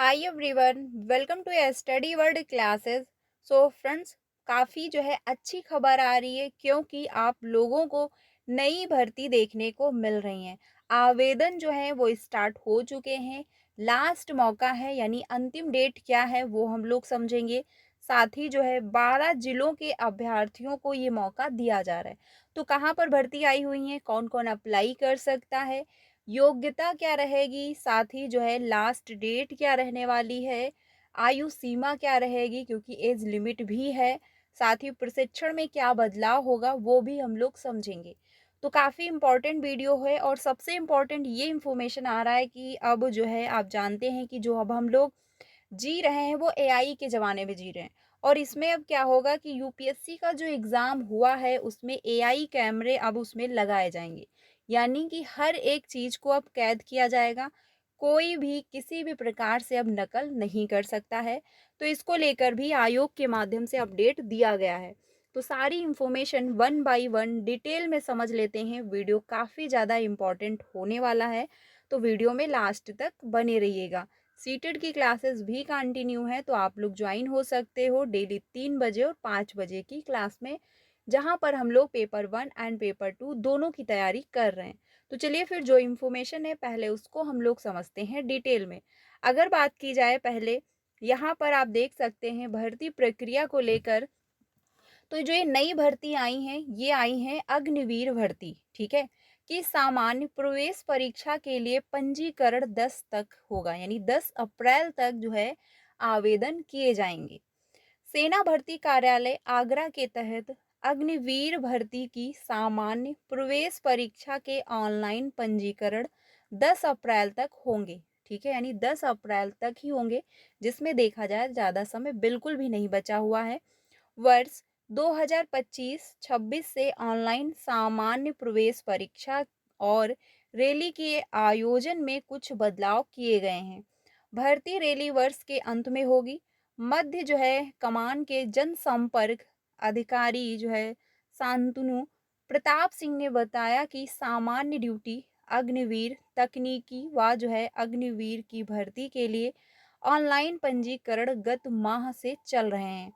Hi everyone, welcome to study world classes. So friends, काफ़ी अच्छी खबर आ रही है क्योंकि आप लोगों को नई भर्ती देखने को मिल रही हैं। आवेदन वो स्टार्ट हो चुके हैं। लास्ट मौका है यानी अंतिम डेट क्या है वो हम लोग समझेंगे। साथ ही 12 जिलों के अभ्यर्थियों को ये मौका दिया जा रहा है। तो कहाँ पर भर्ती आई हुई है, कौन कौन अप्लाई कर सकता है, योग्यता क्या रहेगी, साथ ही लास्ट डेट क्या रहने वाली है, आयु सीमा क्या रहेगी क्योंकि एज लिमिट भी है, साथ ही प्रशिक्षण में क्या बदलाव होगा वो भी हम लोग समझेंगे। तो काफ़ी इम्पोर्टेंट वीडियो है और सबसे इम्पोर्टेंट ये इन्फॉर्मेशन आ रहा है कि अब आप जानते हैं कि जो अब हम लोग जी रहे हैं वो एआई के ज़माने में जी रहे हैं। और इसमें अब क्या होगा कि यूपीएससी का जो एग्ज़ाम हुआ है उसमें एआई कैमरे अब उसमें लगाए जाएँगे। यानी कि हर एक चीज़ को अब कैद किया जाएगा। कोई भी किसी भी प्रकार से अब नकल नहीं कर सकता है। तो इसको लेकर भी आयोग के माध्यम से अपडेट दिया गया है। तो सारी information one by one detail में समझ लेते हैं। वीडियो काफ़ी ज़्यादा इम्पोर्टेंट होने वाला है। तो वीडियो में लास्ट तक बने रहिएगा। सीटेड की क्लासेस भी कंटिन्यू है तो आप लोग ज्वाइन हो सकते हो डेली 3 बजे और 5 बजे की क्लास में, जहां पर हम लोग पेपर 1 एंड पेपर 2 दोनों की तैयारी कर रहे हैं। तो चलिए फिर जो इन्फॉर्मेशन है पहले उसको हम लोग समझते हैं डिटेल में। अगर बात की जाए पहले, यहाँ पर आप देख सकते हैं भर्ती प्रक्रिया को लेकर। तो जो ये नई भर्ती आई हैं, ये आई हैं अग्निवीर भर्ती, ठीक है? कि सामान्य प्रवेश परीक्षा के लिए पंजीकरण 10 तक होगा, यानी 10 अप्रैल तक आवेदन किए जाएंगे। सेना भर्ती कार्यालय आगरा के तहत अग्निवीर भर्ती की सामान्य प्रवेश परीक्षा के ऑनलाइन पंजीकरण 10 अप्रैल तक होंगे, ठीक है? यानी 10 अप्रैल तक ही होंगे, जिसमें देखा जाए ज़्यादा समय बिल्कुल भी नहीं बचा हुआ है। वर्ष 2025-26 से ऑनलाइन सामान्य प्रवेश परीक्षा और रैली के आयोजन में कुछ बदलाव किए गए हैं। भर्ती रैली वर्ष के अंत में होगी। मध्य कमान के जनसंपर्क अधिकारी शांतनु प्रताप सिंह ने बताया कि सामान्य ड्यूटी अग्निवीर तकनीकी व अग्निवीर की भर्ती के लिए ऑनलाइन पंजीकरण गत माह से चल रहे हैं।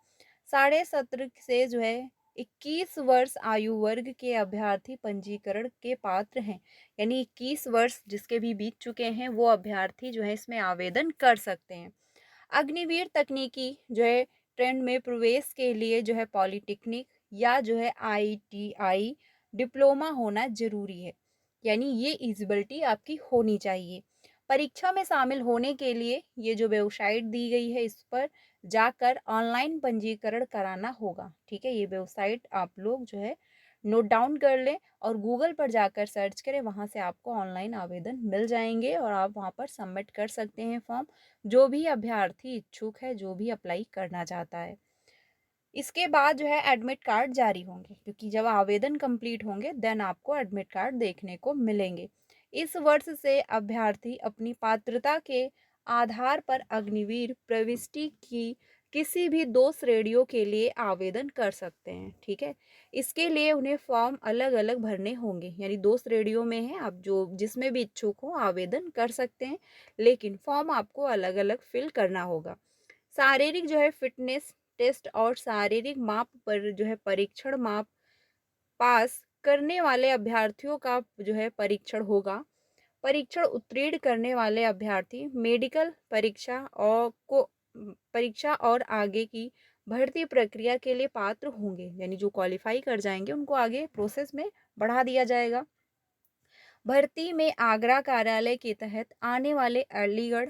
17.5 से 21 वर्ष आयु वर्ग के अभ्यर्थी पंजीकरण के पात्र हैं। यानी 21 वर्ष जिसके भी बीत चुके हैं वो अभ्यर्थी इसमें आवेदन कर सकते हैं। अग्निवीर तकनीकी ट्रेंड में प्रवेश के लिए पॉलिटेक्निक या आईटीआई डिप्लोमा होना जरूरी है। यानी ये एलिजिबिलिटी आपकी होनी चाहिए। परीक्षा में शामिल होने के लिए ये जो वेबसाइट दी गई है इस पर जाकर ऑनलाइन पंजीकरण कराना होगा, ठीक है? ये वेबसाइट आप लोग नोट डाउन कर लें और गूगल पर जाकर सर्च करें, वहाँ से आपको ऑनलाइन आवेदन मिल जाएंगे और आप वहाँ पर सबमिट कर सकते हैं फॉर्म। जो भी अभ्यर्थी इच्छुक है, जो भी अप्लाई करना चाहता है, इसके बाद एडमिट कार्ड जारी होंगे, क्योंकि जब आवेदन कंप्लीट होंगे देन आपको एडमिट कार्ड देखने को मिलेंगे। इस वर्ष से अभ्यर्थी अपनी पात्रता के आधार पर अग्निवीर प्रविष्टि की किसी भी 2 श्रेणियों के लिए आवेदन कर सकते हैं, ठीक है? इसके लिए उन्हें फॉर्म अलग अलग भरने होंगे, यानी 2 श्रेणियों में है, आप जो जिसमें भी इच्छुक हो आवेदन कर सकते हैं, लेकिन फॉर्म आपको अलग अलग फिल करना होगा। शारीरिक फिटनेस टेस्ट और शारीरिक माप पर परीक्षण माप पास करने वाले अभ्यर्थियों का परीक्षण होगा। परीक्षण उत्तीर्ण करने वाले अभ्यर्थी मेडिकल परीक्षा और आगे की भर्ती प्रक्रिया के लिए पात्र होंगे, यानी जो क्वालिफाई कर जाएंगे उनको आगे प्रोसेस में बढ़ा दिया जाएगा। भर्ती में आगरा कार्यालय के तहत आने वाले अलीगढ़,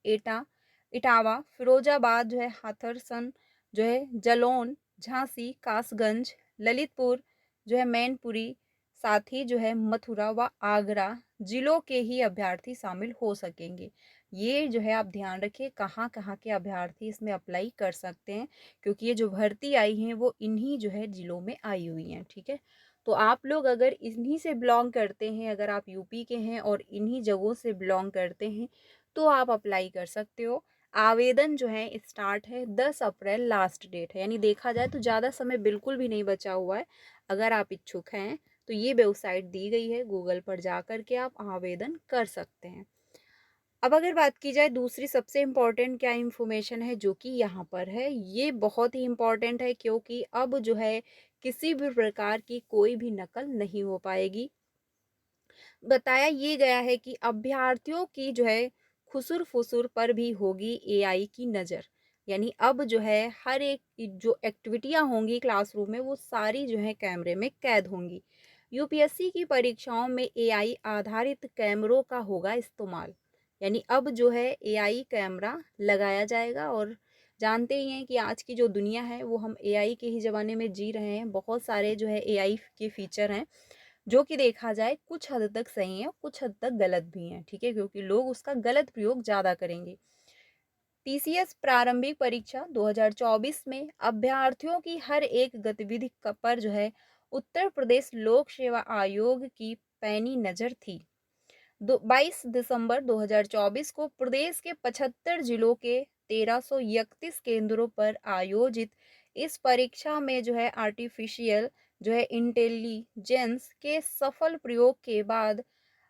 एटा इटावा, फिरोजाबाद हाथरसन, जलौन, झांसी, कासगंज, ललितपुर, मैनपुरी, साथ ही मथुरा व आगरा जिलों के ही अभ्यर्थी शामिल हो सकेंगे। ये आप ध्यान रखिए कहाँ कहाँ के अभ्यर्थी इसमें अप्लाई कर सकते हैं, क्योंकि ये जो भर्ती आई हैं वो इन्हीं जिलों में आई हुई हैं, ठीक है? तो आप लोग अगर इन्हीं से बिलोंग करते हैं, अगर आप यूपी के हैं और इन्हीं जगहों से बिलोंग करते हैं, तो आप अप्लाई कर सकते हो। आवेदन स्टार्ट है 10 अप्रैल, लास्ट डेट है, यानी देखा जाए तो ज़्यादा समय बिल्कुल भी नहीं बचा हुआ है। अगर आप इच्छुक हैं तो ये वेबसाइट दी गई है, गूगल पर जा कर के आप आवेदन कर सकते हैं। अब अगर बात की जाए दूसरी सबसे इम्पोर्टेंट क्या इन्फॉर्मेशन है जो कि यहाँ पर है, ये बहुत ही इम्पोर्टेंट है क्योंकि अब जो है किसी भी प्रकार की कोई भी नकल नहीं हो पाएगी। बताया ये गया है कि अभ्यर्थियों की जो है खुसुर-फुसुर पर भी होगी एआई की नज़र। यानी अब जो है हर एक जो एक्टिविटियाँ होंगी क्लासरूम में वो सारी जो है कैमरे में कैद होंगी। यूपीएससी की परीक्षाओं में एआई आधारित कैमरों का होगा इस्तेमाल। यानी अब जो है एआई कैमरा लगाया जाएगा और जानते ही हैं कि आज की जो दुनिया है वो हम एआई के ही ज़माने में जी रहे हैं। बहुत सारे जो है एआई के फीचर हैं जो कि देखा जाए कुछ हद तक सही है, कुछ हद तक गलत भी हैं, ठीक है? क्योंकि लोग उसका गलत प्रयोग ज़्यादा करेंगे। टीसीएस प्रारंभिक परीक्षा 2024 में अभ्यर्थियों की हर एक गतिविधि पर जो है उत्तर प्रदेश लोक सेवा आयोग की पैनी नज़र थी। 22 दिसंबर 2024 को प्रदेश के 75 जिलों के 1331 केंद्रों पर आयोजित इस परीक्षा में जो है आर्टिफिशियल जो है इंटेलिजेंस के सफल प्रयोग के बाद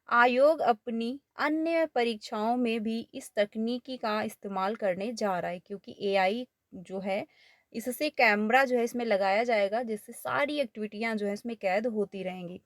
आयोग अपनी अन्य परीक्षाओं में भी इस तकनीकी का इस्तेमाल करने जा रहा है क्योंकि एआई जो है इससे कैमरा जो है इसमें लगाया जाएगा जिससे सारी एक्टिविटियां जो है इसमें कैद होती रहेंगी।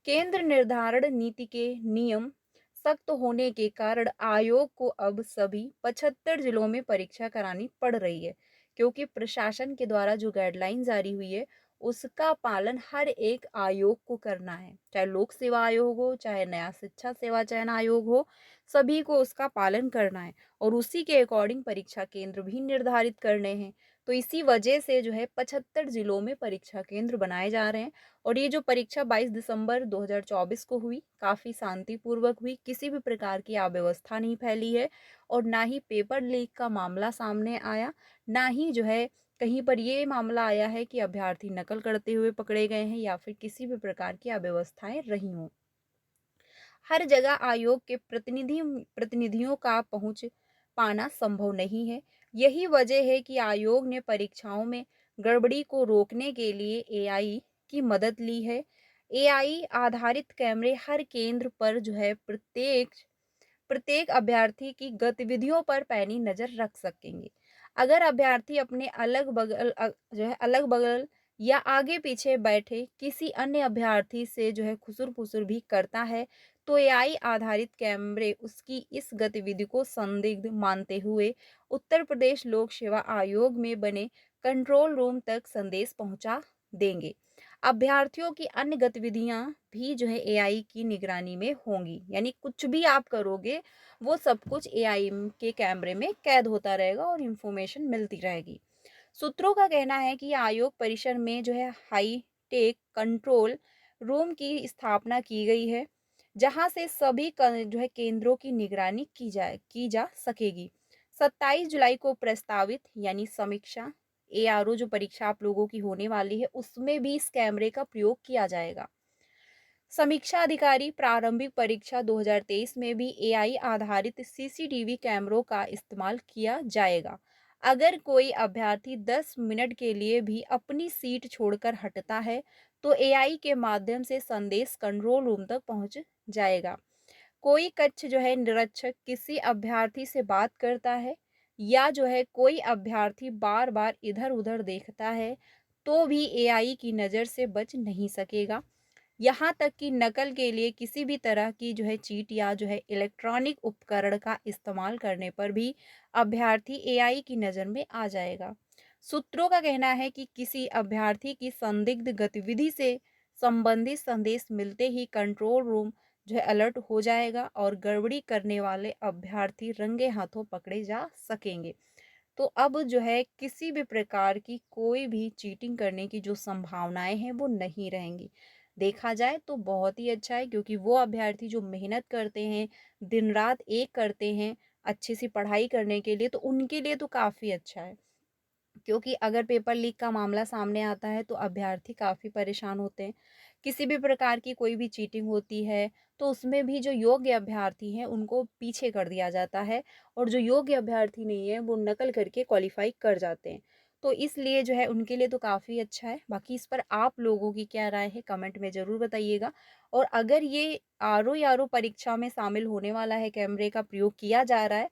केंद्र निर्धारण नीति के नियम सख्त होने के कारण आयोग को अब सभी 75 जिलों में परीक्षा करानी पड़ रही है क्योंकि प्रशासन के द्वारा जो गाइडलाइन जारी हुई है उसका पालन हर एक आयोग को करना है, चाहे लोक सेवा आयोग हो, चाहे नया शिक्षा सेवा चयन आयोग हो, सभी को उसका पालन करना है और उसी के अकॉर्डिंग परीक्षा केंद्र भी निर्धारित करने हैं। तो इसी वजह से जो है 75 जिलों में परीक्षा केंद्र बनाए जा रहे हैं और ये जो परीक्षा 22 दिसंबर 2024 को हुई, काफ़ी शांतिपूर्वक हुई, किसी भी प्रकार की अव्यवस्था नहीं फैली है और ना ही पेपर लीक का मामला सामने आया, ना ही जो है कहीं पर ये मामला आया है कि अभ्यर्थी नकल करते हुए पकड़े गए हैं या फिर किसी भी प्रकार की अव्यवस्थाएं रही हों। हर जगह आयोग के प्रतिनिधियों का पहुंच पाना संभव नहीं है। यही वजह है कि आयोग ने परीक्षाओं में गड़बड़ी को रोकने के लिए एआई की मदद ली है। एआई आधारित कैमरे हर केंद्र पर जो है प्रत्येक प्रत्येक अभ्यर्थी की गतिविधियों पर पैनी नज़र रख सकेंगे। अगर अभ्यर्थी अपने जो है अलग-बगल या आगे-पीछे बैठे किसी अन्य अभ्यर्थी से जो है खुसुर-फुसुर भी करता है, तो एआई आधारित कैमरे उसकी इस गतिविधि को संदिग्ध मानते हुए उत्तर प्रदेश लोक सेवा आयोग में बने कंट्रोल रूम तक संदेश पहुंचा देंगे। अभ्यर्थियों की अन्य गतिविधियां भी जो है एआई की निगरानी में होंगी, यानी कुछ भी आप करोगे वो सब कुछ एआई के कैमरे में कैद होता रहेगा और इंफॉर्मेशन मिलती रहेगी। सूत्रों का कहना है कि आयोग परिसर में जो है हाई टेक कंट्रोल रूम की स्थापना की गई है जहां से सभी जो है केंद्रों की निगरानी की जा सकेगी। 27 जुलाई को प्रस्तावित यानी समीक्षा एआरओ जो परीक्षा आप लोगों की होने वाली है उसमें भी इस कैमरे का प्रयोग किया जाएगा। समीक्षा अधिकारी प्रारंभिक परीक्षा 2023 में भी एआई आधारित सीसीटीवी कैमरों का इस्तेमाल किया जाएगा। अगर कोई अभ्यर्थी 10 मिनट के लिए भी अपनी सीट छोड़कर हटता है तो एआई के माध्यम से संदेश कंट्रोल रूम तक पहुंच जाएगा। कोई कक्ष जो है निरीक्षक किसी अभ्यर्थी से बात करता है या जो है कोई अभ्यर्थी बार बार इधर उधर देखता है तो भी एआई की नज़र से बच नहीं सकेगा। यहाँ तक कि नकल के लिए किसी भी तरह की जो है चीट या जो है इलेक्ट्रॉनिक उपकरण का इस्तेमाल करने पर भी अभ्यर्थी एआई की नज़र में आ जाएगा। सूत्रों का कहना है कि किसी अभ्यर्थी की संदिग्ध गतिविधि से संबंधित संदेश मिलते ही कंट्रोल रूम जो है अलर्ट हो जाएगा और गड़बड़ी करने वाले अभ्यर्थी रंगे हाथों पकड़े जा सकेंगे। तो अब जो है किसी भी प्रकार की कोई भी चीटिंग करने की जो संभावनाएं हैं वो नहीं रहेंगी। देखा जाए तो बहुत ही अच्छा है क्योंकि वो अभ्यर्थी जो मेहनत करते हैं, दिन रात एक करते हैं अच्छी सी पढ़ाई करने के लिए, तो उनके लिए तो काफ़ी अच्छा है। क्योंकि अगर पेपर लीक का मामला सामने आता है तो अभ्यर्थी काफ़ी परेशान होते हैं। किसी भी प्रकार की कोई भी चीटिंग होती है तो उसमें भी जो योग्य अभ्यर्थी हैं उनको पीछे कर दिया जाता है और जो योग्य अभ्यर्थी नहीं है वो नकल करके क्वालिफाई कर जाते हैं। तो इसलिए जो है उनके लिए तो काफ़ी अच्छा है। बाकी इस पर आप लोगों की क्या राय है कमेंट में ज़रूर बताइएगा। और अगर ये आरओ या आरओ परीक्षा में शामिल होने वाला है, कैमरे का प्रयोग किया जा रहा है,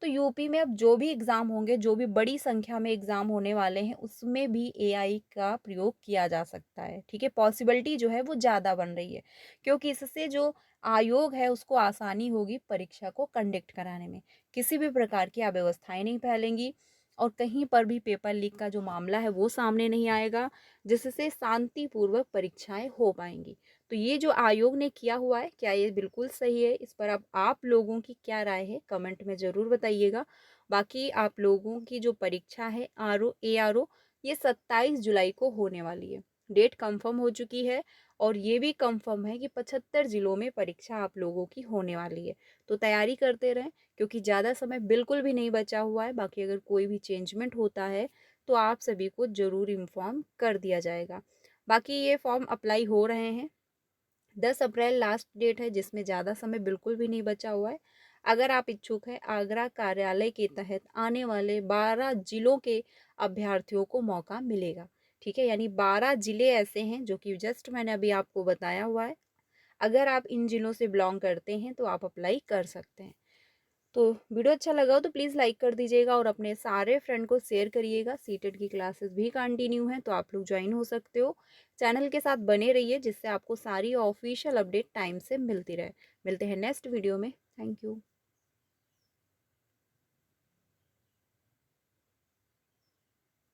तो यूपी में अब जो भी एग्ज़ाम होंगे, जो भी बड़ी संख्या में एग्ज़ाम होने वाले हैं, उसमें भी एआई का प्रयोग किया जा सकता है, ठीक है? पॉसिबिलिटी जो है वो ज़्यादा बन रही है, क्योंकि इससे जो आयोग है उसको आसानी होगी परीक्षा को कंडक्ट कराने में। किसी भी प्रकार की अव्यवस्थाएँ नहीं फैलेंगी और कहीं पर भी पेपर लीक का जो मामला है वो सामने नहीं आएगा, जिससे शांतिपूर्वक परीक्षाएँ हो पाएँगी। तो ये जो आयोग ने किया हुआ है, क्या ये बिल्कुल सही है? इस पर अब आप लोगों की क्या राय है? कमेंट में ज़रूर बताइएगा। बाकी आप लोगों की जो परीक्षा है आरओ, एआरओ, ये 27 जुलाई को होने वाली है। डेट कंफर्म हो चुकी है और ये भी कंफर्म है कि 75 ज़िलों में परीक्षा आप लोगों की होने वाली है। तो तैयारी करते रहें, क्योंकि ज़्यादा समय बिल्कुल भी नहीं बचा हुआ है। बाकी अगर कोई भी चेंजमेंट होता है, तो आप सभी को ज़रूर इन्फॉर्म कर दिया जाएगा। बाकी ये फॉर्म अप्लाई हो रहे हैं। 10 अप्रैल लास्ट डेट है, जिसमें ज़्यादा समय बिल्कुल भी नहीं बचा हुआ है। अगर आप इच्छुक हैं, आगरा कार्यालय के तहत आने वाले 12 जिलों के अभ्यर्थियों को मौका मिलेगा। ठीक है? यानी 12 जिले ऐसे हैं जो कि जस्ट मैंने अभी आपको बताया हुआ है। अगर आप इन जिलों से बिलॉन्ग करते हैं तो आप अप्लाई कर सकते हैं। तो वीडियो अच्छा लगा हो तो प्लीज़ लाइक कर दीजिएगा और अपने सारे फ्रेंड को शेयर करिएगा। सीटेट की क्लासेस भी कंटिन्यू हैं, तो आप लोग ज्वाइन हो सकते हो। चैनल के साथ बने रहिए, जिससे आपको सारी ऑफिशियल अपडेट टाइम से मिलती रहे। मिलते हैं नेक्स्ट वीडियो में। Thank you.